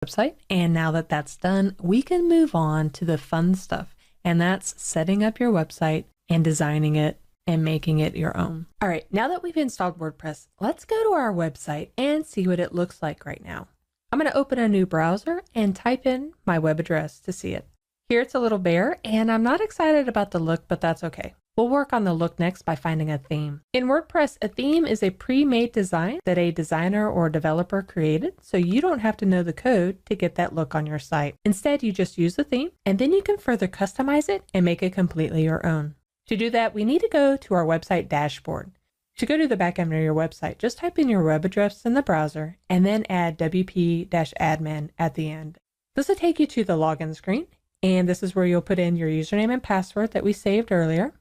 website. And now that that's done, we can move on to the fun stuff. And that's setting up your website and designing it and making it your own. All right, now that we've installed WordPress, let's go to our website and see what it looks like right now. I'm going to open a new browser and type in my web address to see it. Here it's a little bare, and I'm not excited about the look, but that's okay. We'll work on the look next by finding a theme. In WordPress, a theme is a pre-made design that a designer or developer created, so you don't have to know the code to get that look on your site. Instead, you just use the theme, and then you can further customize it and make it completely your own. To do that, we need to go to our website dashboard. To go to the back end of your website, just type in your web address in the browser and then add wp-admin at the end. This will take you to the login screen, and this is where you'll put in your username and password that we saved earlier.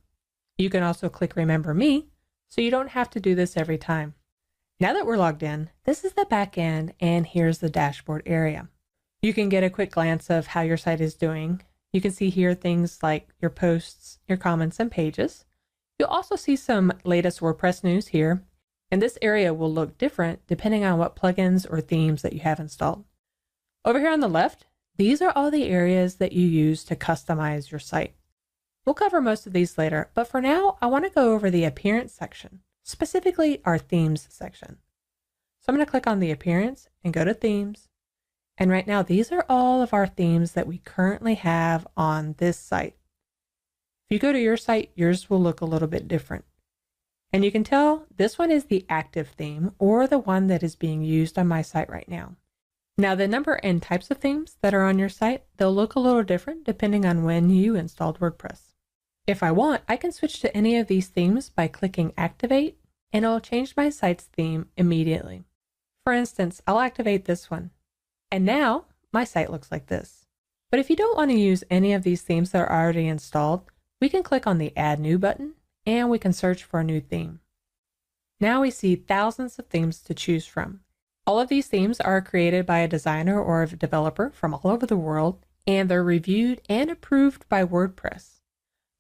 You can also click Remember Me, so you don't have to do this every time. Now that we're logged in, this is the back end, and here's the dashboard area. You can get a quick glance of how your site is doing. You can see here things like your posts, your comments, and pages. You'll also see some latest WordPress news here, and this area will look different depending on what plugins or themes that you have installed. Over here on the left, these are all the areas that you use to customize your site. We'll cover most of these later, but for now, I want to go over the appearance section, specifically our themes section. So I'm going to click on the appearance and go to themes. And right now, these are all of our themes that we currently have on this site. If you go to your site, yours will look a little bit different. And you can tell this one is the active theme, or the one that is being used on my site right now. Now, the number and types of themes that are on your site, they'll look a little different depending on when you installed WordPress. If I want, I can switch to any of these themes by clicking Activate, and it'll change my site's theme immediately. For instance, I'll activate this one. And now my site looks like this. But if you don't want to use any of these themes that are already installed, we can click on the Add New button and we can search for a new theme. Now we see thousands of themes to choose from. All of these themes are created by a designer or a developer from all over the world, and they're reviewed and approved by WordPress.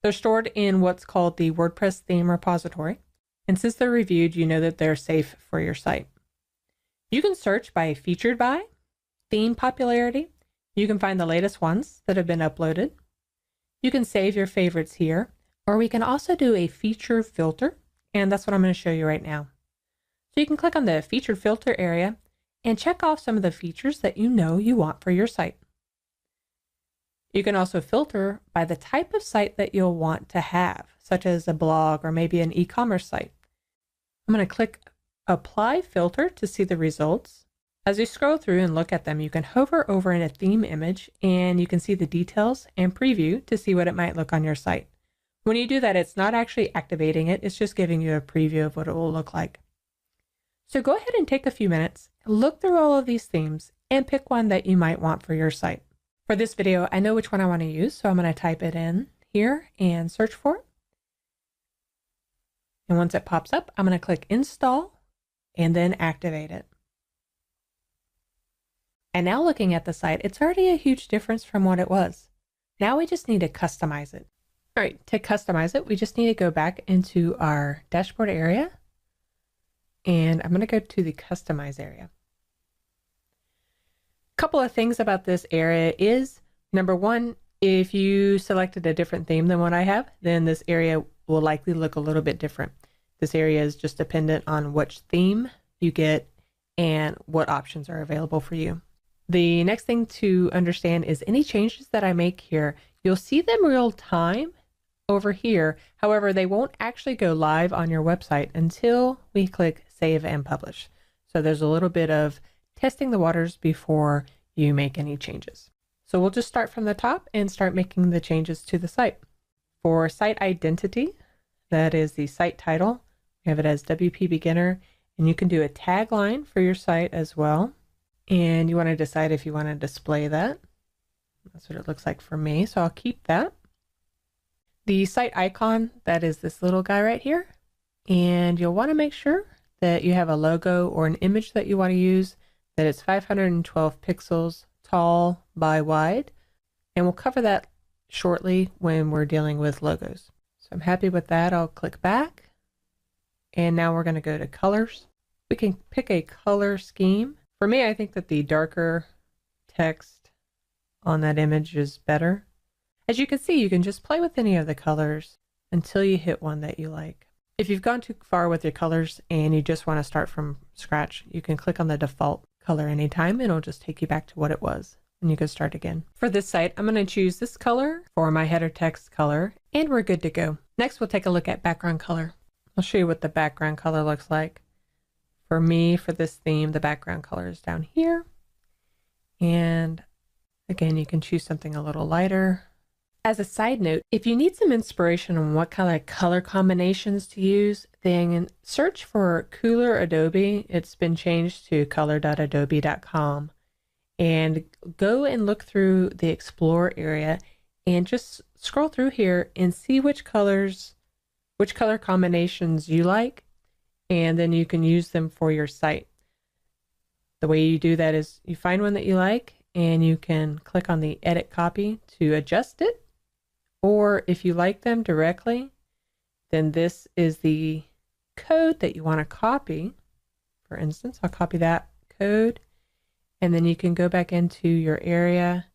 They're stored in what's called the WordPress theme repository, and since they're reviewed, you know that they're safe for your site. You can search by featured by, theme popularity. You can find the latest ones that have been uploaded. You can save your favorites here, or we can also do a feature filter, and that's what I'm going to show you right now. So you can click on the featured filter area and check off some of the features that you know you want for your site. You can also filter by the type of site that you'll want to have, such as a blog or maybe an e-commerce site. I'm going to click Apply Filter to see the results. As you scroll through and look at them, you can hover over in a theme image and you can see the details and preview to see what it might look on your site. When you do that, it's not actually activating it, it's just giving you a preview of what it will look like. So go ahead and take a few minutes, look through all of these themes, and pick one that you might want for your site. For this video, I know which one I want to use, so I'm going to type it in here and search for it. And once it pops up, I'm going to click Install and then activate it. And now looking at the site, it's already a huge difference from what it was. Now we just need to customize it. All right, to customize it, we just need to go back into our dashboard area. And I'm going to go to the Customize area. A couple of things about this area is, number one, if you selected a different theme than what I have, then this area will likely look a little bit different. This area is just dependent on which theme you get and what options are available for you. The next thing to understand is any changes that I make here, you'll see them real time over here. However, they won't actually go live on your website until we click Save and Publish. So there's a little bit of testing the waters before you make any changes. So we'll just start from the top and start making the changes to the site. For site identity, that is the site title. We have it as WP Beginner, and you can do a tagline for your site as well. And you want to decide if you want to display that. That's what it looks like for me, so I'll keep that. The site icon, that is this little guy right here. And you'll want to make sure that you have a logo or an image that you want to use, that it's 512 pixels tall by wide. And we'll cover that shortly when we're dealing with logos. So I'm happy with that. I'll click back. And now we're going to go to colors. We can pick a color scheme. For me, I think that the darker text on that image is better. As you can see, you can just play with any of the colors until you hit one that you like. If you've gone too far with your colors and you just want to start from scratch, you can click on the default color anytime and it'll just take you back to what it was and you can start again. For this site, I'm going to choose this color for my header text color and we're good to go. Next, we'll take a look at background color. I'll show you what the background color looks like. For me, for this theme, the background color is down here. And again, you can choose something a little lighter. As a side note, if you need some inspiration on what kind of color combinations to use, then search for Cooler Adobe. It's been changed to color.adobe.com. And go and look through the Explore area and just scroll through here and see which color combinations you like, and then you can use them for your site. The way you do that is you find one that you like and you can click on the edit copy to adjust it. Or if you like them directly, then this is the code that you want to copy. For instance, I'll copy that code and then you can go back into your area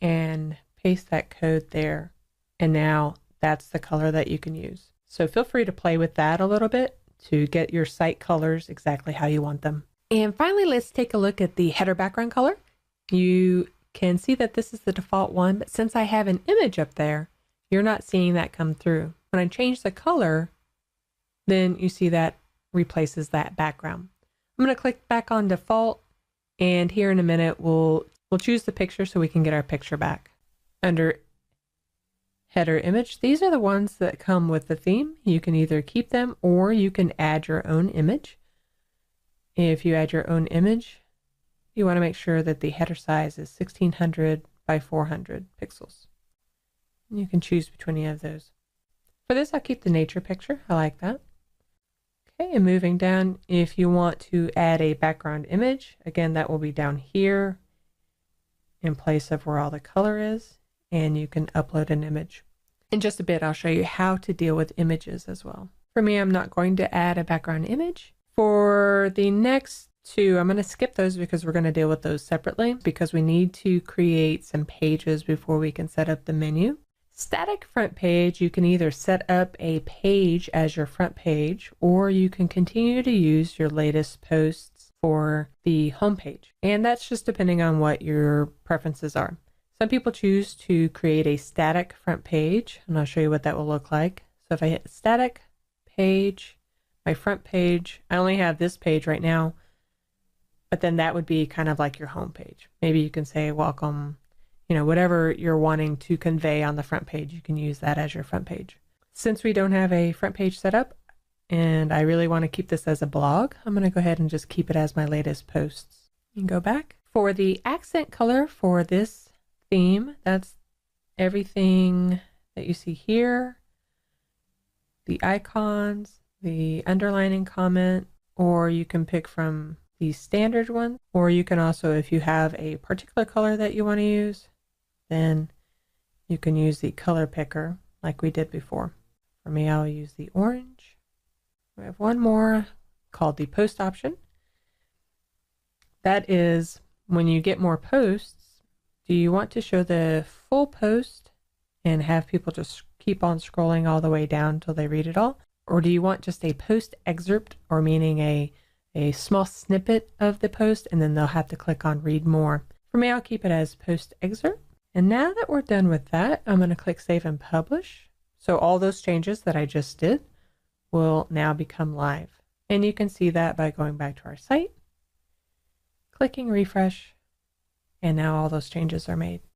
and paste that code there. And now that's the color that you can use. So feel free to play with that a little bit to get your site colors exactly how you want them. And finally, let's take a look at the header background color. You can see that this is the default one, but since I have an image up there, you're not seeing that come through. When I change the color, then you see that replaces that background. I'm going to click back on default, and here in a minute, we'll choose the picture so we can get our picture back. Under header image, these are the ones that come with the theme. You can either keep them or you can add your own image. If you add your own image, you want to make sure that the header size is 1600 by 400 pixels. You can choose between any of those. For this, I'll keep the nature picture. I like that. Okay, and moving down, if you want to add a background image, again, that will be down here in place of where all the color is, and you can upload an image. In just a bit, I'll show you how to deal with images as well. For me, I'm not going to add a background image. For the next two, I'm going to skip those because we're going to deal with those separately because we need to create some pages before we can set up the menu. Static front page, you can either set up a page as your front page or you can continue to use your latest posts for the home page. And that's just depending on what your preferences are. Some people choose to create a static front page, and I'll show you what that will look like. So if I hit static page, my front page, I only have this page right now, but then that would be kind of like your home page. Maybe you can say welcome, whatever you're wanting to convey on the front page, you can use that as your front page. Since we don't have a front page set up and I really want to keep this as a blog, I'm going to go ahead and just keep it as my latest posts. You can go back. For the accent color for this theme, that's everything that you see here, the icons, the underlining comment, or you can pick from the standard one, or you can also, if you have a particular color that you want to use, then you can use the color picker like we did before. For me, I'll use the orange. We have one more called the post option. That is when you get more posts, do you want to show the full post and have people just keep on scrolling all the way down until they read it all? Or do you want just a post excerpt, or meaning a small snippet of the post and then they'll have to click on read more? For me, I'll keep it as post excerpt. And now that we're done with that, I'm going to click save and publish. So all those changes that I just did will now become live. And you can see that by going back to our site, clicking refresh, and now all those changes are made.